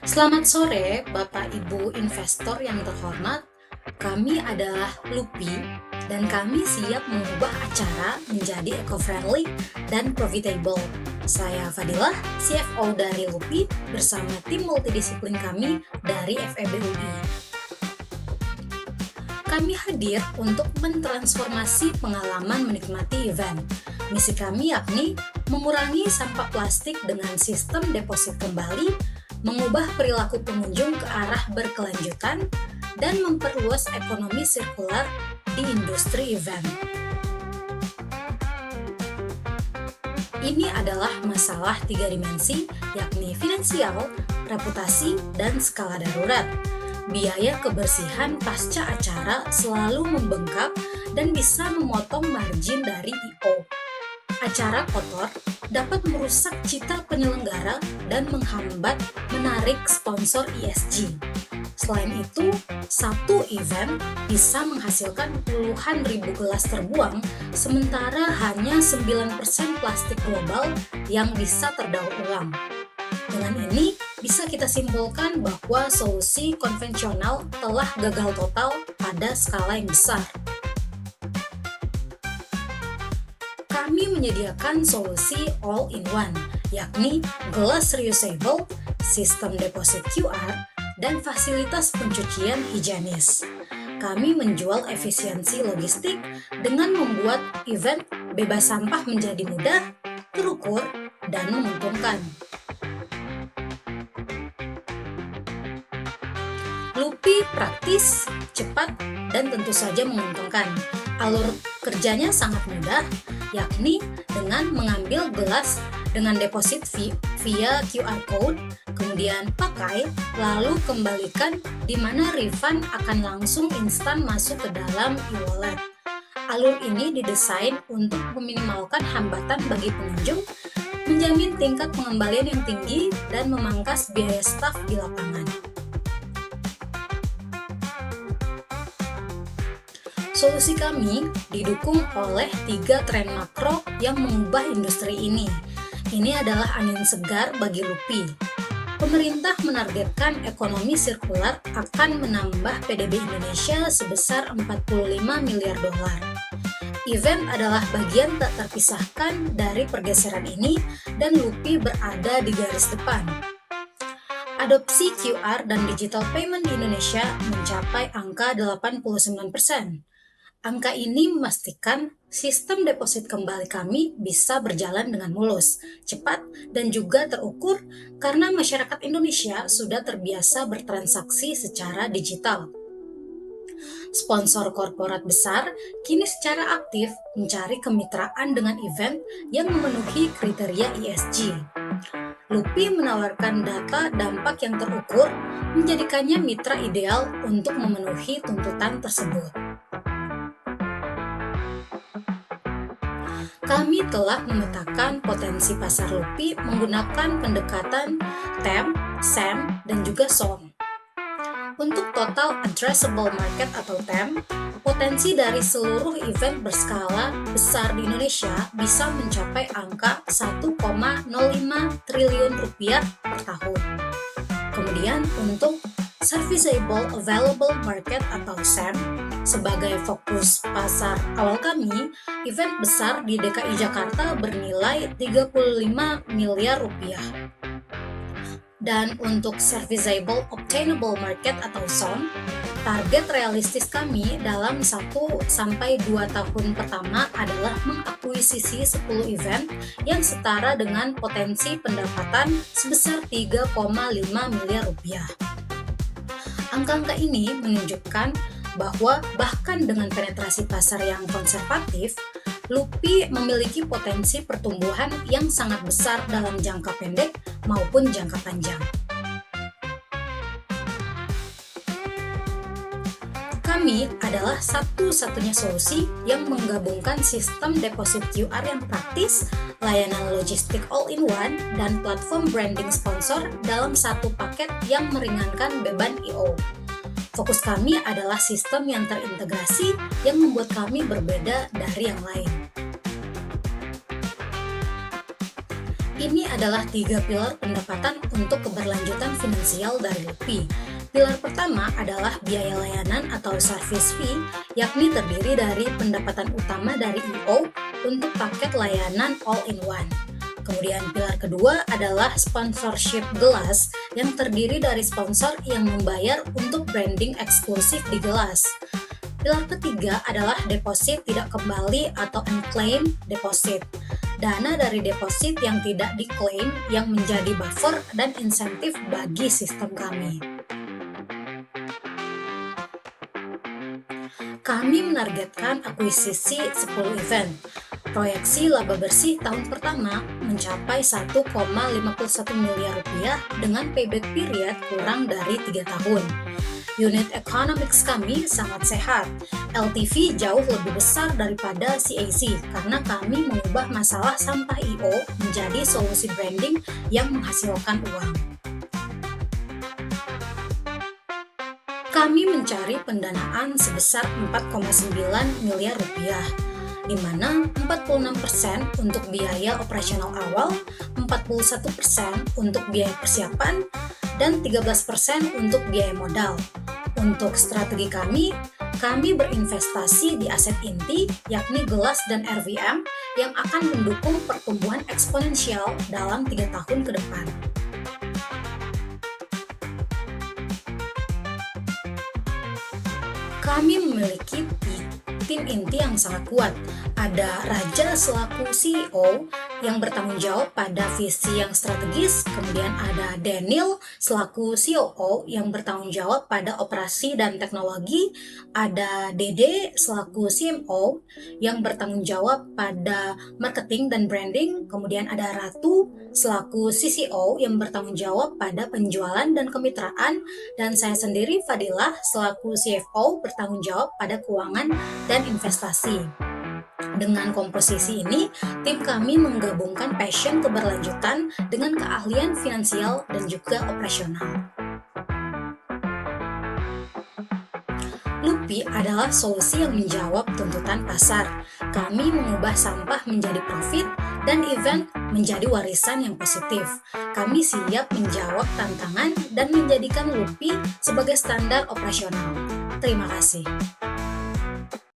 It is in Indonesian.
Selamat sore, Bapak Ibu investor yang terhormat. Kami adalah Lupi dan kami siap mengubah acara menjadi eco-friendly dan profitable. Saya Fadilah, CFO dari Lupi bersama tim multidisiplin kami dari FEB UI. Kami hadir untuk mentransformasi pengalaman menikmati event. Misi kami yakni mengurangi sampah plastik dengan sistem deposit kembali, mengubah perilaku pengunjung ke arah berkelanjutan, dan memperluas ekonomi sirkular di industri event. Ini adalah masalah 3 dimensi, yakni finansial, reputasi, dan skala darurat. Biaya kebersihan pasca acara selalu membengkak dan bisa memotong margin dari I.O. Acara kotor dapat merusak citra penyelenggara dan menghambat menarik sponsor ESG. Selain itu, satu event bisa menghasilkan puluhan ribu gelas terbuang, sementara hanya 9% plastik global yang bisa terdaur ulang. Dengan ini, bisa kita simpulkan bahwa solusi konvensional telah gagal total pada skala yang besar. Kami menyediakan solusi all-in-one, yakni gelas reusable, sistem deposit QR, dan fasilitas pencucian higienis. Kami menjual efisiensi logistik dengan membuat event bebas sampah menjadi mudah, terukur, dan menguntungkan. Lupi praktis, cepat, dan tentu saja menguntungkan. Alur kerjanya sangat mudah, yakni dengan mengambil gelas dengan deposit via QR code, kemudian pakai, lalu kembalikan, di mana refund akan langsung instan masuk ke dalam e-wallet. Alur ini didesain untuk meminimalkan hambatan bagi pengunjung, menjamin tingkat pengembalian yang tinggi, dan memangkas biaya staf di lapangan. Solusi kami didukung oleh 3 tren makro yang mengubah industri ini. Ini adalah angin segar bagi Lupi. Pemerintah menargetkan ekonomi sirkular akan menambah PDB Indonesia sebesar 45 miliar dolar. Event adalah bagian tak terpisahkan dari pergeseran ini dan Lupi berada di garis depan. Adopsi QR dan digital payment di Indonesia mencapai angka 89%. Angka ini memastikan sistem deposit kembali kami bisa berjalan dengan mulus, cepat, dan juga terukur karena masyarakat Indonesia sudah terbiasa bertransaksi secara digital. Sponsor korporat besar kini secara aktif mencari kemitraan dengan event yang memenuhi kriteria ESG. Lupi menawarkan data dampak yang terukur, menjadikannya mitra ideal untuk memenuhi tuntutan tersebut. Kami telah memetakan potensi pasar Lupi menggunakan pendekatan TAM, SAM, dan juga SOM. Untuk total addressable market atau TAM, potensi dari seluruh event berskala besar di Indonesia bisa mencapai angka 1,05 triliun rupiah per tahun. Kemudian untuk Serviceable Available Market atau SAM, sebagai fokus pasar awal kami, event besar di DKI Jakarta bernilai 35 miliar rupiah. Dan untuk Serviceable Obtainable Market atau SOM, target realistis kami dalam 1-2 tahun pertama adalah mengakuisisi 10 event yang setara dengan potensi pendapatan sebesar 3,5 miliar rupiah. Angka-angka ini menunjukkan bahwa bahkan dengan penetrasi pasar yang konservatif, Lupi memiliki potensi pertumbuhan yang sangat besar dalam jangka pendek maupun jangka panjang. Kami adalah satu-satunya solusi yang menggabungkan sistem deposit QR yang praktis, layanan logistik all-in-one, dan platform branding sponsor dalam satu paket yang meringankan beban I.O. Fokus kami adalah sistem yang terintegrasi yang membuat kami berbeda dari yang lain. Ini adalah 3 pilar pendapatan untuk keberlanjutan finansial dari LUPI. Pilar pertama adalah biaya layanan atau service fee, yakni terdiri dari pendapatan utama dari IO untuk paket layanan all-in-one. Kemudian pilar kedua adalah sponsorship gelas yang terdiri dari sponsor yang membayar untuk branding eksklusif di gelas. Pilar ketiga adalah deposit tidak kembali atau unclaimed deposit. Dana dari deposit yang tidak diklaim yang menjadi buffer dan insentif bagi sistem kami. Kami menargetkan akuisisi 10 event. Proyeksi laba bersih tahun pertama mencapai 1,51 miliar rupiah dengan payback period kurang dari 3 tahun. Unit economics kami sangat sehat. LTV jauh lebih besar daripada CAC karena kami mengubah masalah sampah IO menjadi solusi branding yang menghasilkan uang. Kami mencari pendanaan sebesar 4,9 miliar rupiah, di mana 46% untuk biaya operasional awal, 41% untuk biaya persiapan, dan 13% untuk biaya modal. Untuk strategi kami berinvestasi di aset inti, yakni gelas dan RVM, yang akan mendukung pertumbuhan eksponensial dalam 3 tahun ke depan. Kami memiliki tim inti yang sangat kuat. Ada Raja selaku CEO yang bertanggung jawab pada visi yang strategis, kemudian ada Daniel selaku COO yang bertanggung jawab pada operasi dan teknologi, ada Dede selaku CMO yang bertanggung jawab pada marketing dan branding, kemudian ada Ratu selaku CCO yang bertanggung jawab pada penjualan dan kemitraan, dan saya sendiri Fadilah selaku CFO bertanggung jawab pada keuangan dan investasi. Dengan komposisi ini, tim kami menggabungkan passion keberlanjutan dengan keahlian finansial dan juga operasional. LUPI adalah solusi yang menjawab tuntutan pasar. Kami mengubah sampah menjadi profit dan event menjadi warisan yang positif. Kami siap menjawab tantangan dan menjadikan LUPI sebagai standar operasional. Terima kasih.